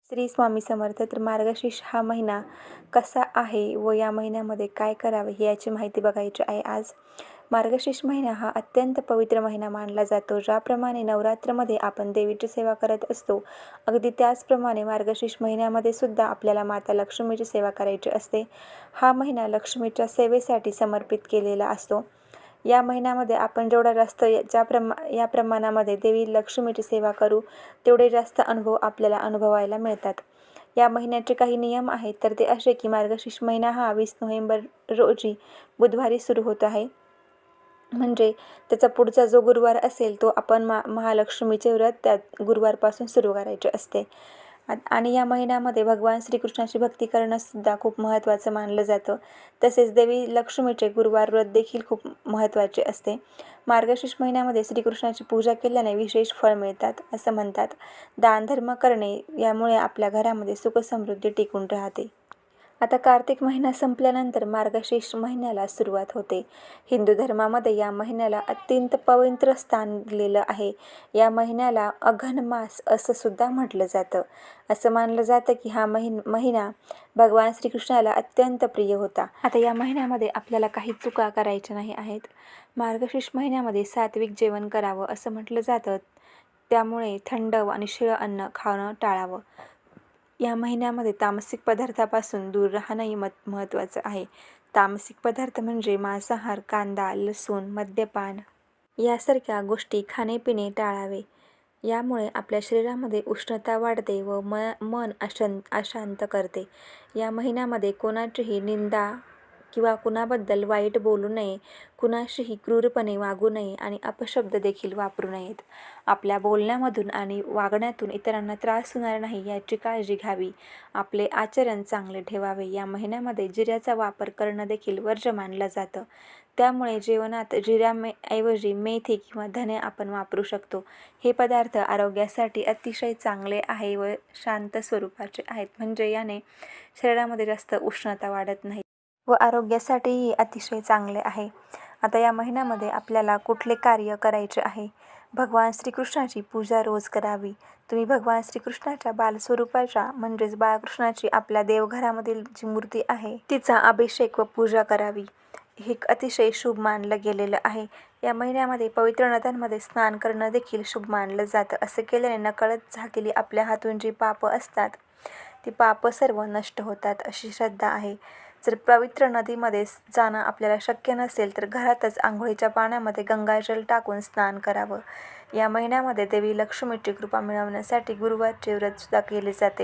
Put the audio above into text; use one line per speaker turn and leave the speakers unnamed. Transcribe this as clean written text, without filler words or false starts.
श्री स्वामी समर्थ. तर मार्गशीर्ष हा महिना कसा आहे व या महिन्यामध्ये काय करावे याची माहिती बघायची आहे आज. मार्गशीर्ष महिना हा अत्यंत पवित्र महिना मानला जातो. ज्याप्रमाणे नवरात्रमध्ये आपण देवीची सेवा करत असतो, अगदी त्याचप्रमाणे मार्गशीर्ष महिन्यामध्ये सुद्धा आपल्याला माता लक्ष्मीची सेवा करायची असते. हा महिना लक्ष्मीच्या सेवेसाठी समर्पित केलेला असतो. या महिन्यामध्ये आपण जेवढा जास्त या प्रमाणामध्ये देवी लक्ष्मीची सेवा करू, तेवढे जास्त अनुभव आपल्याला अनुभवायला मिळतात. या महिन्याचे काही नियम आहेत, तर ते असे की मार्गशीर्ष महिना हा 20 नोव्हेंबर रोजी बुधवारी सुरू होत आहे. म्हणजे त्याचा पुढचा जो गुरुवार असेल तो आपण महालक्ष्मीचे व्रत त्या गुरुवारपासून सुरू करायचे असते. आणि या महिन्यामध्ये भगवान श्रीकृष्णाची भक्ती करणं सुद्धा खूप महत्त्वाचं मानलं जातं. तसेच देवी लक्ष्मीचे गुरुवार व्रत देखील खूप महत्त्वाचे असते. मार्गशीर्ष महिन्यामध्ये श्रीकृष्णाची पूजा केल्याने विशेष फळ मिळतात असं म्हणतात. दानधर्म करणे यामुळे आपल्या घरामध्ये सुखसमृद्धी टिकून राहते. आता कार्तिक महिना संपल्यानंतर मार्गशीर्ष महिन्याला सुरुवात होते. हिंदू धर्मामध्ये या महिन्याला अत्यंत पवित्र स्थान दिलेलं आहे. या महिन्याला अघन मास असं सुद्धा म्हटलं जातं. असं मानलं जातं की हा महिना भगवान श्रीकृष्णाला अत्यंत प्रिय होता. आता या महिन्यामध्ये आपल्याला काही चुका करायच्या नाही आहेत. मार्गशीर्ष महिन्यामध्ये सात्विक जेवण करावं असं म्हटलं जातं. त्यामुळे थंड आणि शिळं अन्न खाणं टाळावं. या महिन्यामध्ये तामसिक पदार्थापासून दूर राहणंही महत्त्वाचं आहे. तामसिक पदार्थ म्हणजे मांसाहार, कांदा, लसूण, मद्यपान यासारख्या गोष्टी खाणे-पिणे टाळावे. यामुळे आपल्या शरीरामध्ये उष्णता वाढते व मन अशांत करते. या महिन्यामध्ये कोणाचीही निंदा किंवा कुणाबद्दल वाईट बोलू नये, कुणाशीही क्रूरपणे वागू नये आणि अपशब्द देखील वापरू नयेत. आपल्या बोलण्यामधून आणि वागण्यातून इतरांना त्रास होणार नाही याची काळजी घ्यावी. आपले आचरण चांगले ठेवावे. या महिन्यामध्ये जिऱ्याचा वापर करणं देखील वर्ज्य मानलं जातं. त्यामुळे जेवणात जिऱ्याऐवजी मेथी किंवा धने आपण वापरू शकतो. हे पदार्थ आरोग्यासाठी अतिशय चांगले आहे व शांत स्वरूपाचे आहेत. म्हणजे याने शरीरामध्ये जास्त उष्णता वाढत नाही व आरोग्यासाठीही अतिशय चांगले आहे. आता या महिन्यामध्ये आपल्याला कुठले कार्य करायचे आहे? भगवान श्रीकृष्णाची पूजा रोज करावी. तुम्ही भगवान श्रीकृष्णाच्या बालस्वरूपाच्या म्हणजेच बाळकृष्णाची आपल्या देवघरामधील जी मूर्ती आहे तिचा अभिषेक व पूजा करावी. हे अतिशय शुभ मानलं गेलेलं आहे. या महिन्यामध्ये पवित्र नद्यांमध्ये स्नान करणं देखील शुभ मानलं जातं. असं केल्याने नकळत झालेली आपल्या हातून जी पापं असतात ती पापं सर्व नष्ट होतात अशी श्रद्धा आहे. जर पवित्र नदीमध्ये जाणं आपल्याला शक्य नसेल तर घरातच आंघोळीच्या पाण्यामध्ये गंगाजल टाकून स्नान करावं. या महिन्यामध्ये देवी लक्ष्मीची कृपा मिळवण्यासाठी गुरुवारचे व्रत सुद्धा केले जाते.